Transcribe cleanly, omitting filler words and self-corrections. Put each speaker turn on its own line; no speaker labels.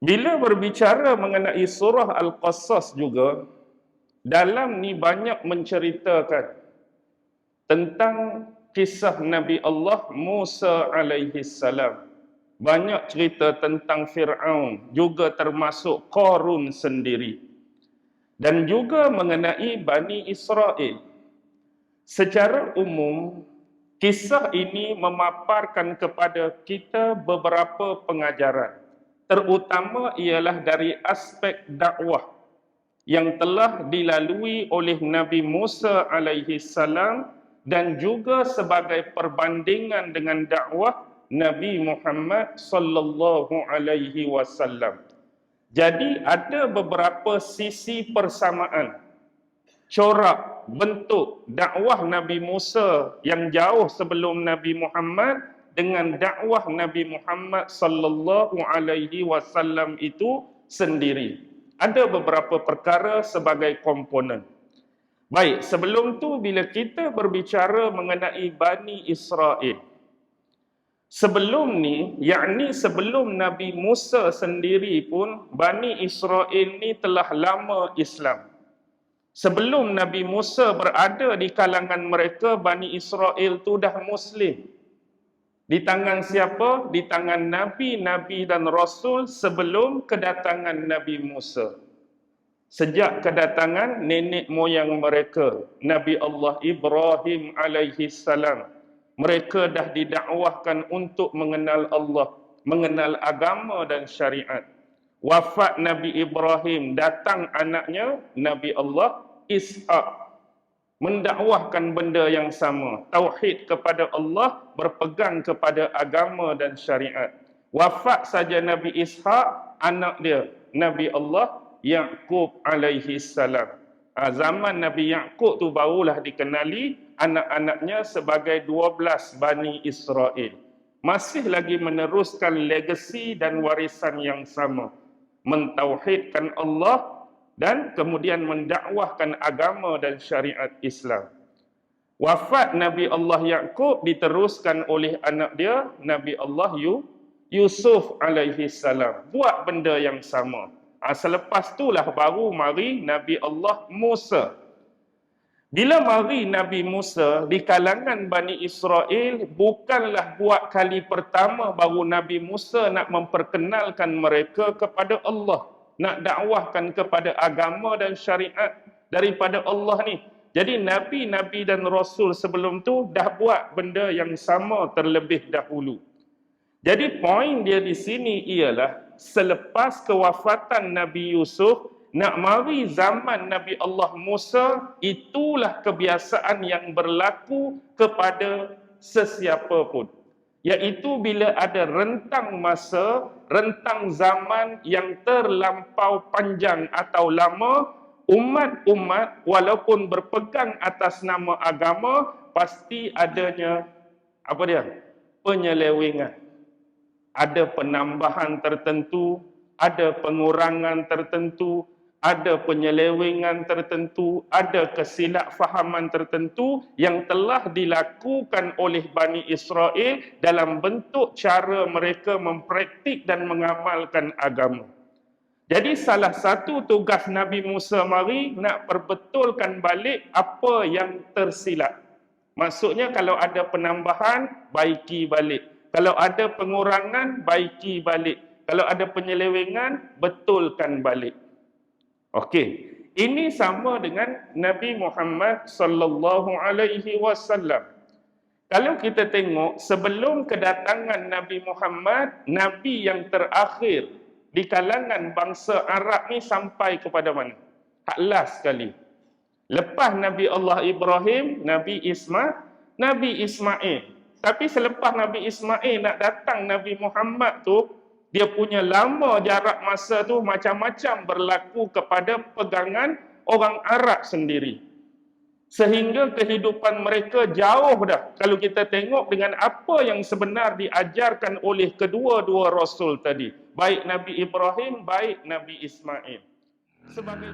Bila berbicara mengenai surah Al-Qasas juga, dalam ni banyak menceritakan tentang kisah Nabi Allah Musa alaihi salam. Banyak cerita tentang Fir'aun, juga termasuk Qarun sendiri. Dan juga mengenai Bani Israel. Secara umum, kisah ini memaparkan kepada kita beberapa pengajaran. Terutama ialah dari aspek dakwah yang telah dilalui oleh Nabi Musa alaihi salam dan juga sebagai perbandingan dengan dakwah Nabi Muhammad sallallahu alaihi wasallam. Jadi ada beberapa sisi persamaan, corak, bentuk dakwah Nabi Musa yang jauh sebelum Nabi Muhammad dengan dakwah Nabi Muhammad sallallahu alaihi wasallam itu sendiri. Ada beberapa perkara sebagai komponen. Baik, sebelum tu bila kita berbicara mengenai Bani Israel, sebelum ni, yakni sebelum Nabi Musa sendiri pun, Bani Israel ni telah lama Islam. Sebelum Nabi Musa berada di kalangan mereka, Bani Israel tu dah Muslim. Di tangan siapa? Di tangan Nabi-Nabi dan Rasul sebelum kedatangan Nabi Musa. Sejak kedatangan nenek moyang mereka, Nabi Allah Ibrahim alaihi salam, mereka dah didakwahkan untuk mengenal Allah, mengenal agama dan syariat. Wafat Nabi Ibrahim, datang anaknya Nabi Allah Ishaq, mendakwahkan benda yang sama, tauhid kepada Allah, berpegang kepada agama dan syariat. Wafat saja Nabi Ishaq, anak dia Nabi Allah Yaqub alaihi salam. Zaman Nabi Yaqub tu barulah dikenali anak-anaknya sebagai 12 Bani Israel. Masih lagi meneruskan legasi dan warisan yang sama, mentauhidkan Allah dan kemudian mendakwahkan agama dan syariat Islam. Wafat Nabi Allah Yaqub diteruskan oleh anak dia Nabi Allah Yusuf alaihi salam, buat benda yang sama. Selepas itulah baru mari Nabi Allah Musa. Bila mari Nabi Musa di kalangan Bani Israel, bukanlah buat kali pertama baru Nabi Musa nak memperkenalkan mereka kepada Allah, nak dakwahkan kepada agama dan syariat daripada Allah ni. Jadi Nabi-Nabi dan Rasul sebelum tu dah buat benda yang sama terlebih dahulu. Jadi poin dia di sini ialah selepas kewafatan Nabi Yusuf, nak mari zaman Nabi Allah Musa, itulah kebiasaan yang berlaku kepada sesiapa pun. Iaitu bila ada rentang masa, rentang zaman yang terlampau panjang atau lama, umat-umat walaupun berpegang atas nama agama, pasti adanya apa dia? Penyelewengan. Ada penambahan tertentu, ada pengurangan tertentu, ada penyelewengan tertentu, ada kesilapfahaman tertentu yang telah dilakukan oleh Bani Israel dalam bentuk cara mereka mempraktik dan mengamalkan agama. Jadi salah satu tugas Nabi Musa mari nak perbetulkan balik apa yang tersilap. Maksudnya kalau ada penambahan, baiki balik. Kalau ada pengurangan, baiki balik. Kalau ada penyelewengan, betulkan balik. Okey, ini sama dengan Nabi Muhammad sallallahu alaihi wasallam. Kalau kita tengok sebelum kedatangan Nabi Muhammad, nabi yang terakhir di kalangan bangsa Arab ni sampai kepada mana? Hak last sekali. Lepas Nabi Allah Ibrahim, Nabi Ismail. Tapi selepas Nabi Ismail nak datang Nabi Muhammad tu, dia punya lama jarak masa tu macam-macam berlaku kepada pegangan orang Arab sendiri. Sehingga kehidupan mereka jauh dah. Kalau kita tengok dengan apa yang sebenar diajarkan oleh kedua-dua Rasul tadi. Baik Nabi Ibrahim, baik Nabi Ismail. Sebagai